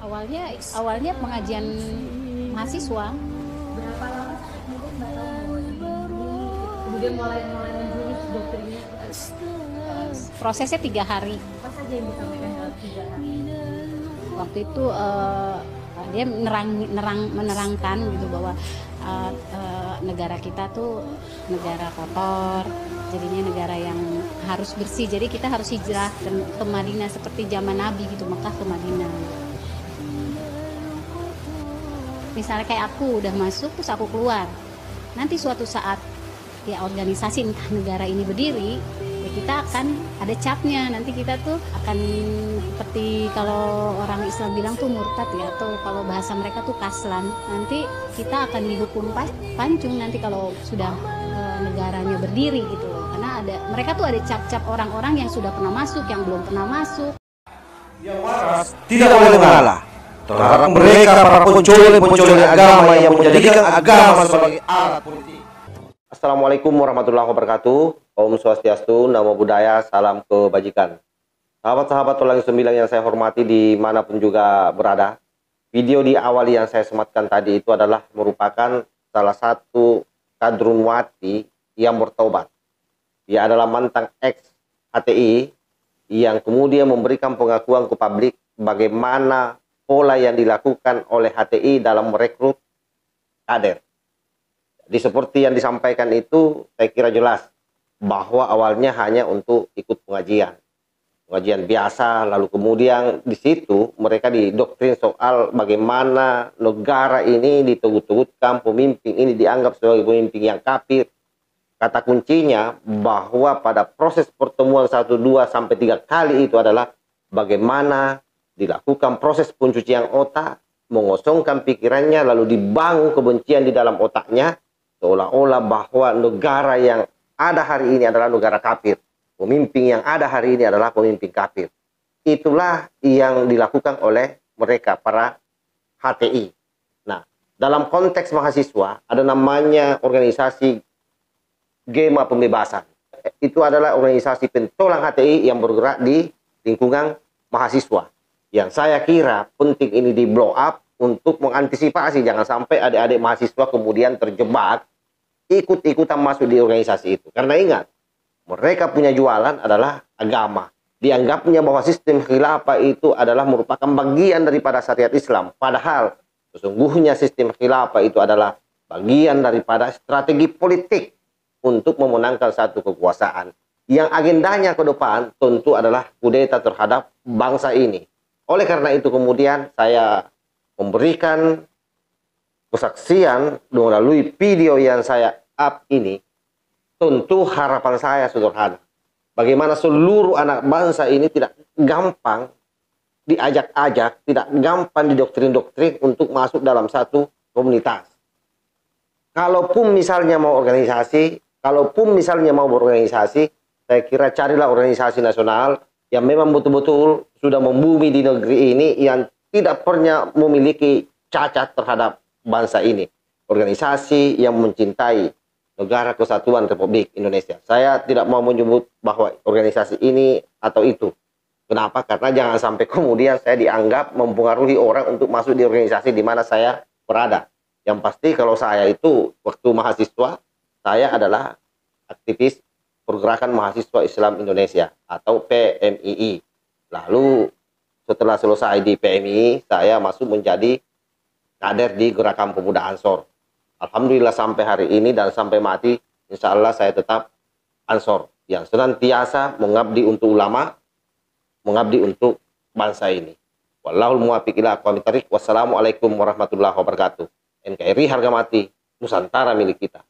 Awalnya pengajian mahasiswa. Berapa lama kemudian Mbak tahu bahwa ini kemudian mulai menulis doktrinnya? Prosesnya 3 hari. Apa saja yang disampaikan dalam 3 hari? Waktu itu dia menerangkan gitu bahwa negara kita tuh negara kotor, jadinya negara yang harus bersih. Jadi kita harus hijrah ke Madinah seperti zaman Nabi gitu, Mekah ke Madinah. Misalnya kayak aku udah masuk terus aku keluar, nanti suatu saat ya organisasi entah negara ini berdiri, ya kita akan ada capnya. Nanti kita tuh akan seperti kalau orang Islam bilang tuh murtad ya, atau kalau bahasa mereka tuh kaslan. Nanti kita akan dihukum pancung nanti kalau sudah negaranya berdiri gitu loh. Karena mereka tuh ada cap-cap orang-orang yang sudah pernah masuk, yang belum pernah masuk. Yang waras tidak boleh mengalah terhadap mereka para pencuri agama yang menjadikan agama sebagai alat politik. Assalamualaikum warahmatullahi wabarakatuh. Om Swastiastu, Namo Buddhaya, salam kebajikan. Sahabat-sahabat Tulang 9 yang saya hormati dimanapun juga berada. Video di awal yang saya sematkan tadi itu adalah merupakan salah satu kadrunwati yang bertobat. Dia adalah mantan ex HTI yang kemudian memberikan pengakuan ke publik bagaimana pola yang dilakukan oleh HTI dalam merekrut kader. Jadi seperti yang disampaikan itu saya kira jelas bahwa awalnya hanya untuk ikut pengajian biasa, lalu kemudian di situ mereka didoktrin soal bagaimana negara ini ditegut-tegutkan, pemimpin ini dianggap sebagai pemimpin yang kafir. Kata kuncinya bahwa pada proses pertemuan 1, 2, sampai 3 kali itu adalah bagaimana dilakukan proses pencucian otak, mengosongkan pikirannya, lalu dibangun kebencian di dalam otaknya, seolah-olah bahwa negara yang ada hari ini adalah negara kafir. Pemimpin yang ada hari ini adalah pemimpin kafir. Itulah yang dilakukan oleh mereka, para HTI. Nah, dalam konteks mahasiswa, ada namanya organisasi Gema Pembebasan. Itu adalah organisasi pentolang HTI yang bergerak di lingkungan mahasiswa. Yang saya kira penting ini di blow up untuk mengantisipasi jangan sampai adik-adik mahasiswa kemudian terjebak ikut-ikutan masuk di organisasi itu. Karena ingat, mereka punya jualan adalah agama. Dianggapnya bahwa sistem khilafah itu adalah merupakan bagian daripada syariat Islam. Padahal sesungguhnya sistem khilafah itu adalah bagian daripada strategi politik untuk memenangkan satu kekuasaan. Yang agendanya ke depan tentu adalah kudeta terhadap bangsa ini. Oleh karena itu kemudian saya memberikan kesaksian melalui video yang saya up ini. Tentu harapan saya sederhana. Bagaimana seluruh anak bangsa ini tidak gampang diajak-ajak, tidak gampang didoktrin-doktrin untuk masuk dalam satu komunitas. Kalaupun misalnya mau berorganisasi, saya kira carilah organisasi nasional yang memang betul-betul sudah membumi di negeri ini, yang tidak pernah memiliki cacat terhadap bangsa ini. Organisasi yang mencintai negara kesatuan Republik Indonesia. Saya tidak mau menyebut bahwa organisasi ini atau itu. Kenapa? Karena jangan sampai kemudian saya dianggap mempengaruhi orang untuk masuk di organisasi di mana saya berada. Yang pasti kalau saya itu waktu mahasiswa, saya adalah aktivis Pergerakan Mahasiswa Islam Indonesia atau PMII. Lalu setelah selesai di PMII, saya masuk menjadi kader di Gerakan Pemuda Ansor. Alhamdulillah sampai hari ini dan sampai mati, insya Allah saya tetap Ansor yang senantiasa mengabdi untuk ulama, mengabdi untuk bangsa ini. Wallahul muwaffiq ila aqwamit thoriq. Wassalamualaikum warahmatullahi wabarakatuh. NKRI harga mati, Nusantara milik kita.